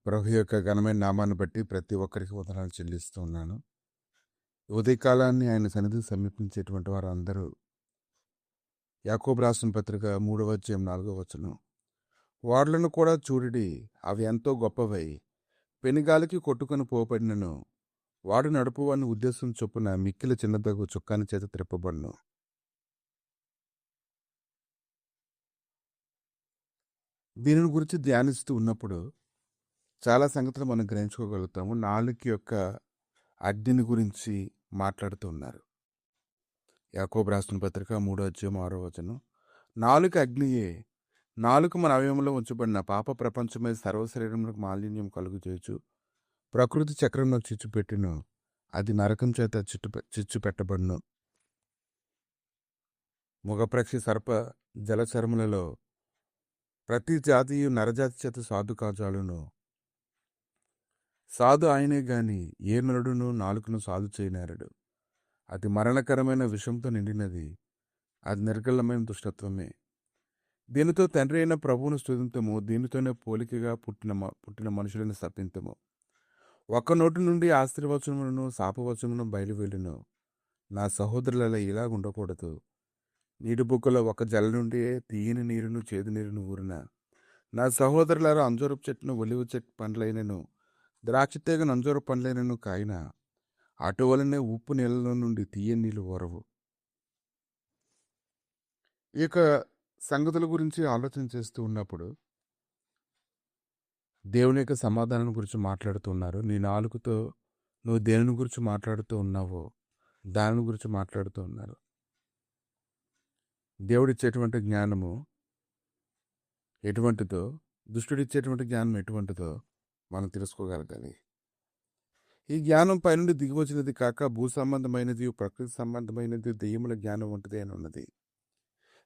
ప్రభు యొక్క ఘనమైన నామాన్ని బట్టి ప్రతి ఒక్కరికి వందనాలు చెల్లిస్తూ ఉన్నాను. ఉదయకాలాన్ని ఆయన సన్నిధికి సమీపించేటువంటి వారు అందరూ యాకోబు రాసిన పత్రిక 3వ అధ్యాయం 4వ వచనం. వాడలను కూడా చూడుడి, అవి ఎంతో గొప్పవై పెనుగాలికి కొట్టుకొని పోబడినను వాడు నడుపువాని ఉద్దేశం చొప్పున మిక్కిలి చిన్నదగు చుక్కాని చేత త్రిప్పబడును. దీనిని గురించి ధ్యానిస్తూ ఉన్నప్పుడు చాలా సంగతులు మనం గ్రహించుకోగలుగుతాము. నాలుక యొక్క అగ్నిని గురించి మాట్లాడుతూ ఉన్నారు. యాకోబు రాసిన పత్రిక 3వ అధ్యాయం 6వ వచనం. నాలుక అగ్నియే, నాలుక మన అవయవంలో ఉంచబడిన పాప ప్రపంచమే సర్వశరీరములకు మాలిన్యం కలుగు చేయొచ్చు. ప్రకృతి చక్రంలో చిచ్చు పెట్టును, అది నరకం చేత చిచ్చు పెట్టబడును. ముఖప్రక్షి సర్ప జలచరములలో ప్రతి జాతియు నరజాతి చేత సాధు కాజాలును. సాధు ఆయనే గాని ఏ నరుడును నాలుకను సాధు చేయనేరడు. అది మరణకరమైన విషంతో నిండినది, అది నిర్గళమైన దుష్టత్వమే. దీనితో తండ్రి అయిన ప్రభువును స్తుతింతము, దీనితోనే పోలికగా పుట్టిన మనుషులను శపింతము. ఒక్క నోటి నుండి ఆశీర్వచనములను శాపవచనములను బయలువెళ్ళును. నా సహోదరుల ఇలా ఉండకూడదు. నీటి బుగ్గలో ఒక జల నుండి తీయని నీరును చేదు నీరును ఊరిన. నా సహోదరులారా, అంజూరపు చెట్టును ఒలివ చెట్టు పండ్లైనను ద్రాక్ష తీగను అంజూర పండ్లైనను కాయిన అటువలనే ఉప్పు నీళ్ళలో నుండి తీయని నీళ్ళు ఊరవు. ఈ యొక్క సంగతుల గురించి ఆలోచన చేస్తూ ఉన్నప్పుడు దేవుని యొక్క సమాధానం గురించి మాట్లాడుతున్నారు. నీ నాలుకతో నువ్వు దేని గురించి మాట్లాడుతూ ఉన్నావో దాని గురించి మాట్లాడుతూ ఉన్నారు. దేవుడిచ్చేటువంటి జ్ఞానము ఎటువంటిదో, దుష్టుడిచ్చేటువంటి జ్ఞానం ఎటువంటిదో మనం తెలుసుకోగలగాలి. ఈ జ్ఞానం పైనుండి దిగివచ్చినది కాక భూ సంబంధమైనది, ప్రకృతి సంబంధమైనది, దెయ్యముల జ్ఞానం వంటిది అని ఉన్నది.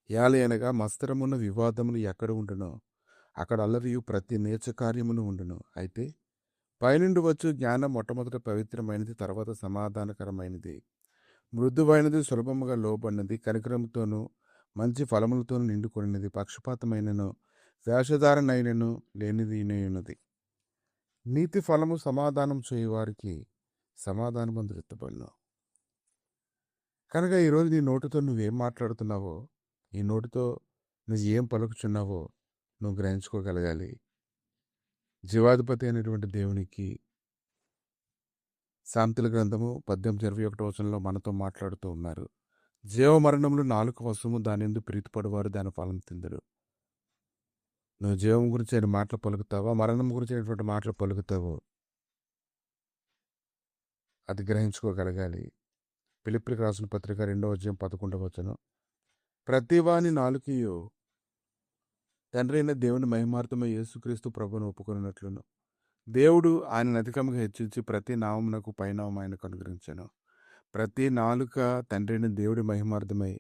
యాలి అనగా మస్తరమున్న వివాదములు ఎక్కడ ఉండునో అక్కడ అల్లరియు ప్రతి నీచ కార్యమును ఉండును. అయితే పైనుండి వచ్చు జ్ఞానం మొట్టమొదట పవిత్రమైనది, తర్వాత సమాధానకరమైనది, మృదువైనది, సులభముగా లోబడినది, కనికరముతోనూ మంచి ఫలములతోనూ నిండుకొనినది, పక్షపాతమైనను వేషధారణైనను లేనిది ఉన్నది. నీతి ఫలము సమాధానం చేయువారికి సమాధానము దృత్తబడును. కనుక ఈరోజు నీ నోటితో నువ్వేం మాట్లాడుతున్నావో, ఈ నోటితో నువ్వు ఏం పలుకుచున్నావో నువ్వు గ్రహించుకోగలగాలి. జీవాధిపతి అనేటువంటి దేవునికి సామెతల గ్రంథము 18:21 వచనంలో మనతో మాట్లాడుతూ ఉన్నారు. జీవమరణములు నాలుక వశము, దాని యందు ప్రీతిపడువారు దాని ఫలం తిందురు. నువ్వు జీవం గురించి అయిన మాటలు పలుకుతావా, మరణం గురించి అయినటువంటి మాటలు పలుకుతావో అది గ్రహించుకోగలగాలి. ఫిలిప్పీయులకు రాసిన పత్రిక 2వ అధ్యాయం 11వ వచనం. ప్రతివాని నాలుకయు తండ్రి అయిన దేవుని మహిమార్థమై యేసుక్రీస్తు ప్రభువును ఒప్పుకొనున్నట్లును దేవుడు ఆయన అధికంగా హెచ్చించి ప్రతి నామమునకు పైనామం ఆయనకు అనుగ్రహించెను. ప్రతి నాలుక తండ్రి అయిన దేవుడి మహిమార్థమై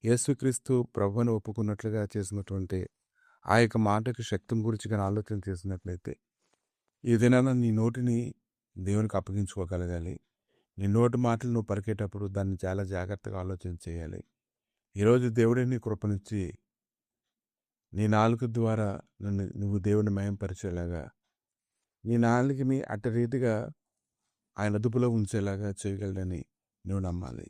యేసుక్రీస్తు ప్రభువును ఒప్పుకున్నట్లుగా చేసినటువంటి ఆ యొక్క మాటకి శక్తిని గురించి కానీ ఆలోచన చేసినట్లయితే ఈ దినాన నీ నోటిని దేవునికి అప్పగించుకోగలగాలి. నీ నోటి మాటలు నువ్వు పలికేటప్పుడు దాన్ని చాలా జాగ్రత్తగా ఆలోచన చేయాలి. ఈరోజు దేవుడే నీ కృపనిచ్చి నీ నాలుక ద్వారా నువ్వు దేవుని మహింపరిచేలాగా, నీ నాలుకని అట్టి రీతిగా ఆయన అదుపులో ఉంచేలాగా చేయగలడని నువ్వు నమ్మాలి.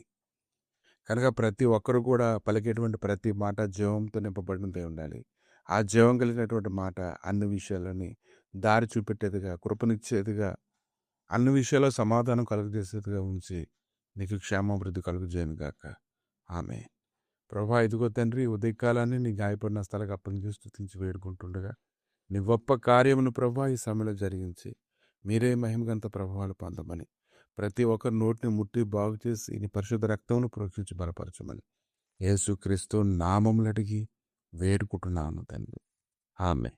కనుక ప్రతి ఒక్కరు కూడా పలికేటువంటి ప్రతి మాట జీవంతో నింపబడినదే ఉండాలి. ఆ జీవం కలిగినటువంటి మాట అన్ని విషయాలని దారి చూపెట్టేదిగా, కృపనిచ్చేదిగా, అన్ని విషయాల్లో సమాధానం కలుగజేసేదిగా ఉంచి నీకు క్షేమాభివృద్ధి కలుగజేయను గాక. ఆమె. ప్రభా, ఇదిగో తండ్రి, ఉదయకాలాన్ని నీ గాయపడిన స్థలకు అప్పగించి స్తుతించి వేడుకుంటుండగా నీ గొప్ప కార్యమును ప్రభా ఈ సమయంలో జరిగించి మీరే మహిమగంత ప్రభావాలు పొందమని, ప్రతి ఒక్కరి నోటిని ముట్టి బాగు చేసి నీ పరిశుద్ధ రక్తమును ప్రోక్షించి బలపరచమని యేసుక్రీస్తు నామములు అడిగి వేడుకుంటున్నాను తండ్రి. ఆమె.